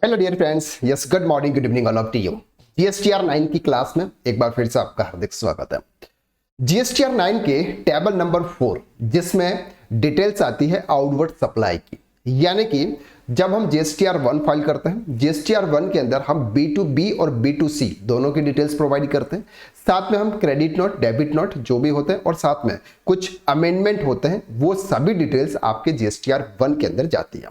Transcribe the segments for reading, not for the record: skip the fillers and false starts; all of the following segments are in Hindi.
Hello dear friends, yes good morning, good evening all of you. GSTR 9 की क्लास में एक बार फिर से आपका हार्दिक स्वागत है। जीएसटीआर 9 के टेबल नंबर 4 जिसमें डिटेल्स आती है आउटवर्ड सप्लाई की, यानी कि जब हम जीएसटीआर 1 फाइल करते हैं, जीएसटीआर 1 के अंदर हम B2B और B2C दोनों की डिटेल्स प्रोवाइड करते हैं। साथ में हम क्रेडिट नोट, डेबिट नोट जो भी होते हैं और साथ में कुछ अमेंडमेंट होते हैं, वो सभी डिटेल्स आपके जीएसटीआर 1 के अंदर जाती है।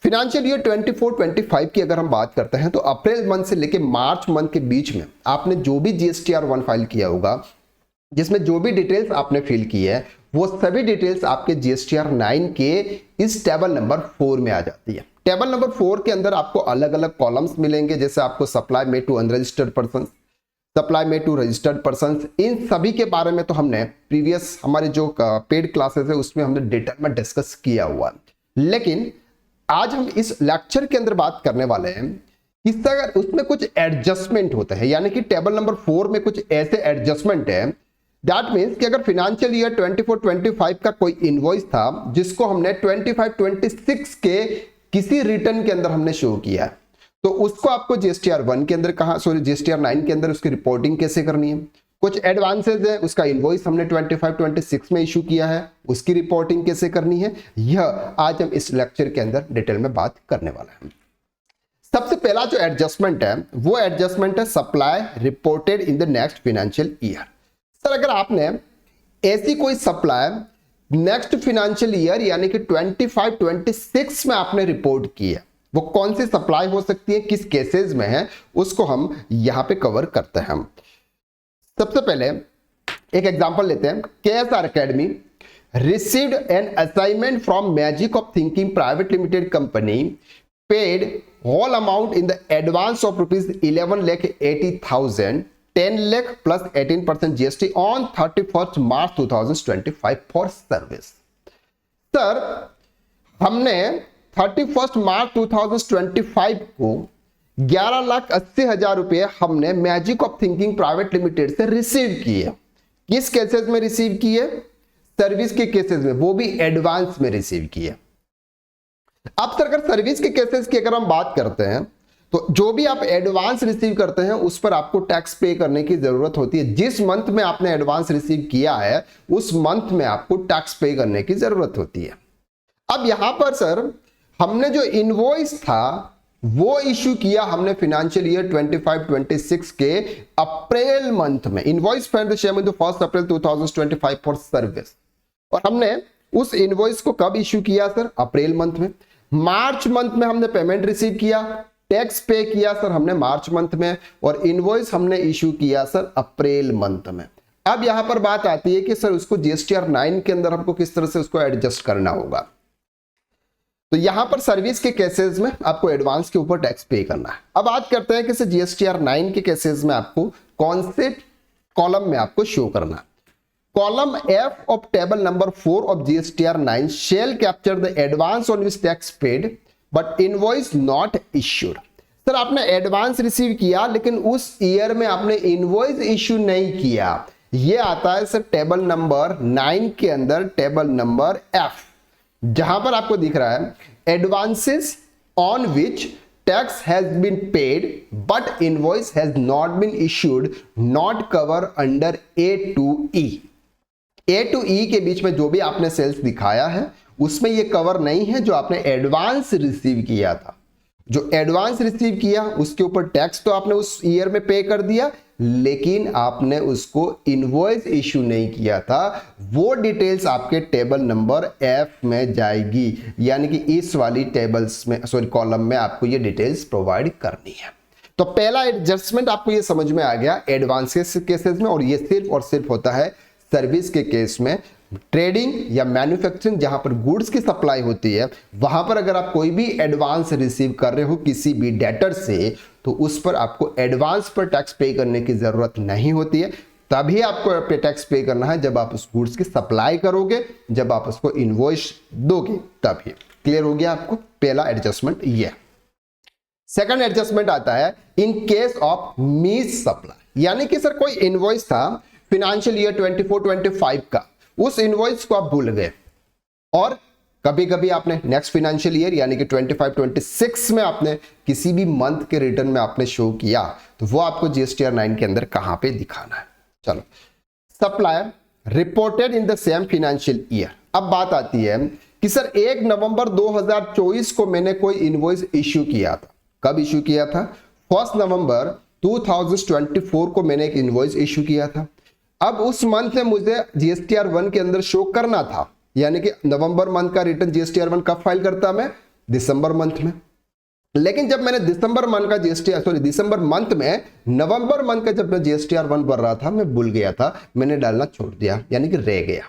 फिनेंशियल ईयर 24-25 की अगर हम बात करते हैं तो अप्रैल मंथ से लेकर मार्च मंथ के बीच में आपने जो भी जीएसटीआर 1 फाइल किया होगा, जिसमें जो भी डिटेल्स आपने फिल की है, वो सभी डिटेल्स आपके जीएसटीआर 9 के इस टेबल नंबर 4 में आ जाती है। टेबल नंबर 4 के अंदर आपको अलग अलग कॉलम्स मिलेंगे, जैसे आपको supply made to unregistered person, supply made to registered person. इन सभी के बारे में तो हमने प्रीवियस हमारे जो पेड क्लासेस है उसमें हमने डिटेल में डिस्कस किया हुआ है, लेकिन आज हम इस लेक्चर के अंदर बात करने वाले हैं कि अगर उसमें कुछ एडजस्टमेंट होते हैं, यानी कि टेबल नंबर 4 में कुछ ऐसे एडजस्टमेंट है, दैट मींस कि अगर फाइनेंशियल ईयर 24-25 का कोई इनवॉइस था जिसको हमने 25-26 के किसी रिटर्न के अंदर हमने शो किया है, तो उसको आपको जीएसटीआर 1 के अंदर जीएसटीआर 9 के अंदर उसकी रिपोर्टिंग कैसे करनी है। कुछ एडवांसेस है, उसका इनवॉइस हमने 25-26 में इशू किया है, उसकी रिपोर्टिंग कैसे करनी है, यह आज हम इस लेक्चर के अंदर डिटेल में बात करने वाले हैं। सबसे पहला जो एडजस्टमेंट है वो एडजस्टमेंट है supply reported in the next financial year. Sir अगर आपने ऐसी कोई सप्लाई नेक्स्ट फाइनेंशियल ईयर यानी कि 25-26 में आपने रिपोर्ट की है, वो कौन सी सप्लाई हो सकती है, किस केसेस में है, उसको हम यहां पे कवर करते हैं। सबसे पहले एक एग्जांपल लेते हैं। KSR academy received an assignment from magic of thinking private limited company, paid whole amount in the advance of ₹11,80,000, 10 lakh plus 18% GST on 31 March 2025 for service. Sir हमने 31 मार्च 2025 को 11,80,000 रुपए हमने magic of thinking private limited से रिसीव किए। किस केसेस में रिसीव किए? सर्विस के केसेस में, वो भी एडवांस में रिसीव किए। अब सर अगर सर्विस के केसेस की अगर हम बात करते हैं तो जो भी आप एडवांस रिसीव करते हैं उस पर आपको टैक्स पे करने की जरूरत होती है। जिस मंथ में आपने एडवांस रिसीव किया है उस मंथ में आपको टैक्स पे करने की जरूरत होती है। अब यहां पर सर हमने जो इनवॉइस था वो इशू किया हमने फाइनेंशियल ईयर 25-26 के अप्रैल मंथ में। Invoice for the share in the 1 April 2025 for service, और हमने उस इनवॉइस को कब इशू किया सर? अप्रैल मंथ में। मार्च मंथ में हमने पेमेंट रिसीव किया, टैक्स पे किया सर हमने मार्च मंथ में, और इनवॉइस हमने इशू किया सर अप्रैल मंथ में। अब यहां पर बात आती है कि सर उसको जीएसटीआर 9 के अंदर हमको किस तरह से उसको एडजस्ट करना होगा। तो यहां पर सर्विस के केसेस में आपको एडवांस के ऊपर टैक्स पे करना है। अब बात करते हैं कि जीएसटीआर 9 के केसेस में आपको कौन से कॉलम में आपको शो करना है। Column F of table number 4 of GSTR 9 shall capture the advance on which tax paid but invoice not issued. Sir आपने एडवांस रिसीव किया लेकिन उस ईयर में आपने इनवॉइस इश्यू नहीं किया, ये आता है सर टेबल नंबर 9 के अंदर, टेबल नंबर एफ, जहां पर आपको दिख रहा है advances on which tax has been paid but invoice has not been issued not cover under A to E. A to E के बीच में जो भी आपने सेल्स दिखाया है उसमें ये कवर नहीं है जो आपने एडवांस रिसीव किया था। जो एडवांस रिसीव किया उसके ऊपर टैक्स तो आपने उस ईयर में पे कर दिया, लेकिन आपने उसको इनवॉइस इशू नहीं किया था। वो डिटेल्स आपके टेबल नंबर एफ में जाएगी, यानी कि इस वाली टेबल्स में कॉलम में आपको ये डिटेल्स प्रोवाइड करनी है। तो पहला एडजस्टमेंट आपको ये समझ में आ गया एडवांसेस केसेस में, और ये सिर्फ और सिर्फ होता है सर्विस के केस में। ट्रेडिंग या मैन्युफैक्चरिंग जहां पर गुड्स की सप्लाई होती है वहां पर अगर आप कोई भी एडवांस रिसीव कर रहे हो किसी भी डेटर से, तो उस पर आपको एडवांस पर टैक्स पे करने की जरूरत नहीं होती है। तभी आपको टैक्स पे करना है जब आप उस गुड्स की सप्लाई करोगे, जब आप उसको इनवॉइस दोगे तभी। क्लियर हो गया आपको? पहला एडजस्टमेंट ये। सेकंड एडजस्टमेंट आता है in case of miss supply, यानी कि सर कोई इनवॉइस था फाइनेंशियल ईयर 24-25 का, उस इनवॉइस को आप भूल गए और कभी कभी आपने नेक्स्ट फाइनेंशियल ईयर यानी कि 25-26 में आपने किसी भी मंथ के रिटर्न में आपने शो किया तो वो आपको जीएसटीआर 9 के अंदर कहां पे दिखाना है। चलो, supplier reported in the same financial year. अब बात आती है कि सर 1 नवंबर 2024 को मैंने कोई इनवॉइस इश्यू किया था। कब इश्यू किया था? 1 नवंबर 2024 को मैंने एक इनवॉइस इश्यू किया था। अब उस मंथ में मुझे जीएसटीआर 1 के अंदर शो करना था, यानी कि नवंबर मंथ का रिटर्न जीएसटीआर 1 कब फाइल करता मैं? दिसंबर मंथ में। लेकिन जब मैंने दिसंबर मंथ में नवंबर मंथ का जब मैं जीएसटीआर 1 भर रहा था, मैं भूल गया था, मैंने डालना छोड़ दिया, यानी कि रह गया।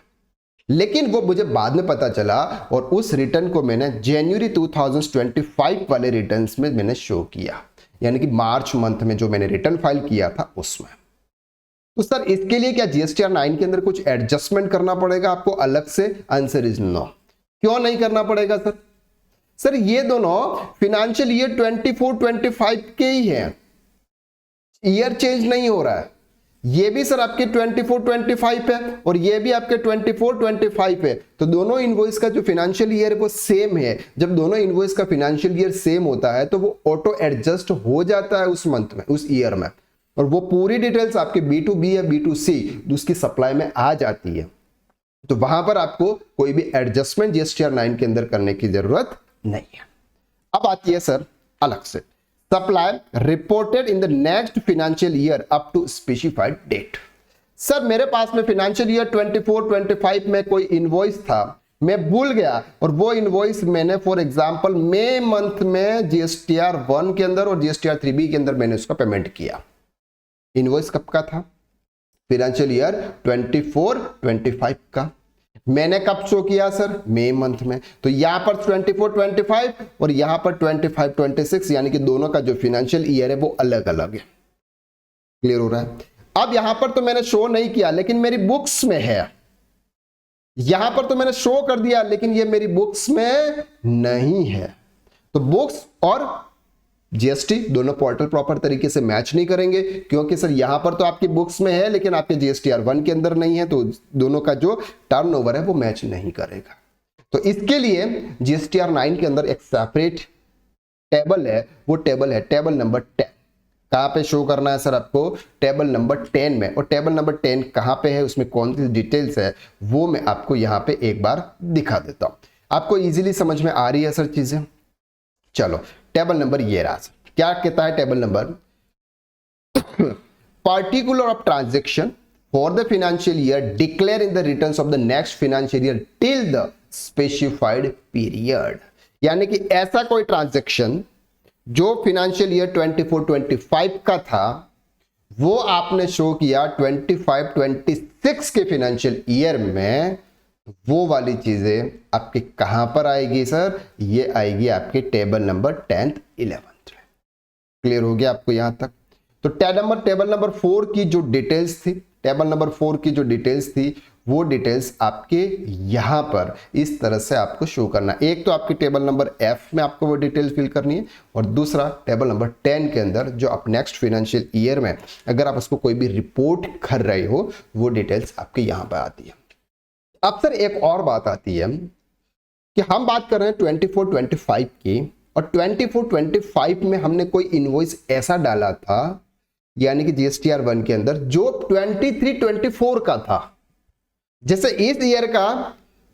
लेकिन वो मुझे बाद में पता चला और उस रिटर्न को मैंने जनवरी 2025 वाले रिटर्न्स में मैंने शो किया, यानी कि मार्च मंथ में जो मैंने रिटर्न फाइल किया था उसमें। तो सर इसके लिए क्या जीएसटीआर 9 के अंदर कुछ एडजस्टमेंट करना पड़ेगा आपको अलग से? Answer is no. क्यों नहीं करना पड़ेगा सर? सर ये दोनों फाइनेंशियल ईयर 24-25 के ही हैं, ईयर चेंज नहीं हो रहा है। ये भी सर आपके 24-25 है और ये भी आपके 24-25 है, तो दोनों इनवॉइस का जो फाइनेंशियल ईयर है वो सेम है। जब दोनों इनवॉइस का फाइनेंशियल ईयर सेम होता है तो वो ऑटो एडजस्ट हो जाता है उस मंथ में, उस ईयर में, और वो पूरी डिटेल्स आपके B2B या B2C उसकी सप्लाई में आ जाती है। तो वहां पर आपको कोई भी एडजस्टमेंट जीएसटीआर 9 के अंदर करने की जरूरत नहीं है। अब आती है सर अलग से supply reported in the next financial year up to specified date. Sir मेरे पास में फाइनेंशियल ईयर 24-25 में कोई इनवॉइस था, मैं भूल गया, और वो इनवॉइस मैंने फॉर एग्जांपल मई मंथ में जीएसटीआर 1 के अंदर और जीएसटीआर 3B के अंदर मैंने उसका पेमेंट किया। इनवॉइस कब का था? फाइनेंशियल ईयर 24-25 का। मैंने कब शो किया सर? मई मंथ में। तो यहां पर 24-25 और यहां पर 25-26, यानी कि दोनों का जो फाइनेंशियल ईयर है वो अलग अलग है। क्लियर हो रहा है? अब यहां पर तो मैंने शो नहीं किया लेकिन मेरी बुक्स में है, यहां पर तो मैंने शो कर दिया लेकिन ये मेरी बुक्स में नहीं है। तो बुक्स और जीएसटी दोनों पोर्टल प्रॉपर तरीके से मैच नहीं करेंगे, क्योंकि सर यहां पर तो आपकी बुक्स में है लेकिन आपके जीएसटीआर 1 के अंदर नहीं है, तो दोनों का जो टर्नओवर है वो मैच नहीं करेगा। तो इसके लिए जीएसटीआर 9 के अंदर एक सेपरेट टेबल है, वो टेबल है टेबल नंबर 10। कहां पे शो करना है सर आपको? टेबल नंबर 10 में। और टेबल नंबर 10 कहां पे है, उसमें कौन सी डिटेल्स है, वो मैं आपको यहां पे एक बार दिखा देता हूं। आपको इजीली समझ में आ रही है सर चीजें? चलो, टेबल नंबर ये रहा। क्या कहता है table number? Particular of transaction for the financial year declare in the returns of the next financial year till the specified period. यानी कि ऐसा कोई ट्रांजेक्शन जो फाइनेंशियल ईयर 24-25 का था वो आपने शो किया 25-26 के फाइनेंशियल ईयर में, वो वाली चीजें आपके कहां पर आएगी सर? ये आएगी आपके table number 10th 11th। Clear हो गया आपको यहां तक? तो टेबल नंबर 4 की जो डिटेल्स थी, टेबल नंबर 4 की जो डिटेल्स थी वो डिटेल्स आपके यहां पर इस तरह से आपको शो करना। एक तो आपकी टेबल नंबर F में आपको वो डिटेल्स फिल करनी है, और दूसरा टेबल नंबर 10 के अंदर जो आप नेक्स्ट फाइनेंशियल ईयर में अगर आप उसको कोई भी रिपोर्ट कर रहे हो वो डिटेल्स आपके यहां पर आती है। अब सर एक और बात आती है कि हम बात कर रहे हैं 24-25 की, और 24-25 में हमने कोई इनवॉइस ऐसा डाला था यानी कि जीएसटीआर 1 के अंदर जो 23-24 का था। जैसे इस ईयर का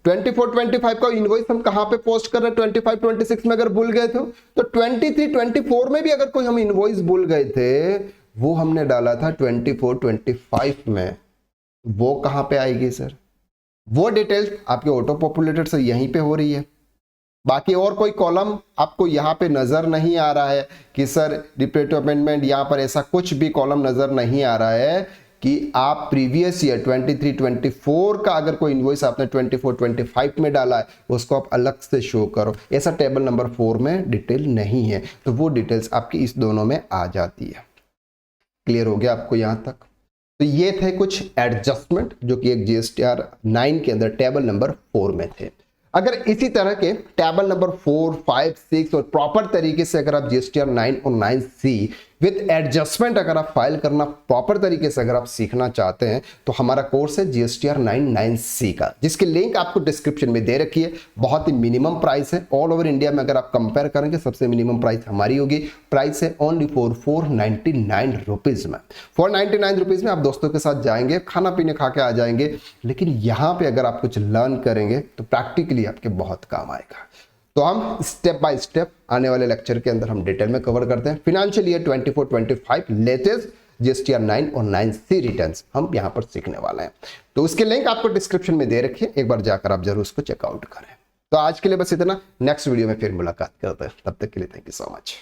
24-25 का इनवॉइस हम कहां पे पोस्ट कर रहे हैं? 25-26 में अगर भूल गए थे तो 23-24 में भी अगर कोई हम इनवॉइस भूल गए थे वो हमने डाला था 24-25 में, वो कहां पे आएगी सर? वो डिटेल्स आपके ऑटो पॉपुलेटेड से यहीं पे हो रही है। बाकी और कोई कॉलम आपको यहां पे नजर नहीं आ रहा है कि सर रिपीटेड अमेंडमेंट, यहां पर ऐसा कुछ भी कॉलम नजर नहीं आ रहा है कि आप प्रीवियस ईयर 23-24 का अगर कोई इनवॉइस आपने 24-25 में डाला है उसको आप अलग से शो करो। ऐसा टेबल नंबर 4 में डिटेल नहीं है, तो वो डिटेल्स आपकी इस दोनों में आ जाती है। क्लियर हो गया आपको यहां तक? तो ये थे कुछ एडजस्टमेंट जो कि एक जीएसटीआर 9 के अंदर टेबल नंबर 4 में थे। अगर इसी तरह के टेबल नंबर 4, 5, 6 और प्रॉपर तरीके से अगर आप जीएसटीआर 9 और 9C विद एडजस्टमेंट अगर आप फाइल करना प्रॉपर तरीके से अगर आप सीखना चाहते हैं तो हमारा कोर्स है GSTR 99C का, जिसकी लिंक आपको डिस्क्रिप्शन में दे रखी है। बहुत ही मिनिमम प्राइस है, ऑल ओवर इंडिया में अगर आप कंपेयर करेंगे सबसे मिनिमम प्राइस हमारी होगी। प्राइस है ओनली फॉर 499 रुपीज में। 499 रुपीज में आप दोस्तों के साथ जाएंगे, खाना पीने खा के आ जाएंगे, लेकिन यहां पे अगर आप कुछ लर्न करेंगे तो प्रैक्टिकली आपके बहुत काम आएगा। तो हम स्टेप बाय स्टेप आने वाले लेक्चर के अंदर हम डिटेल में कवर करते हैं। फाइनेंशियल ईयर 24-25 लेटेस्ट GSTR 9 और 9C रिटर्न्स हम यहां पर सीखने वाले हैं। तो उसके लिंक आपको डिस्क्रिप्शन में दे रखिए, एक बार जाकर आप जरूर उसको चेकआउट करें। तो आज के लिए बस इतना, नेक्स्ट वीडियो में फिर मुलाकात करते हैं, तब तक के लिए थैंक यू सो मच।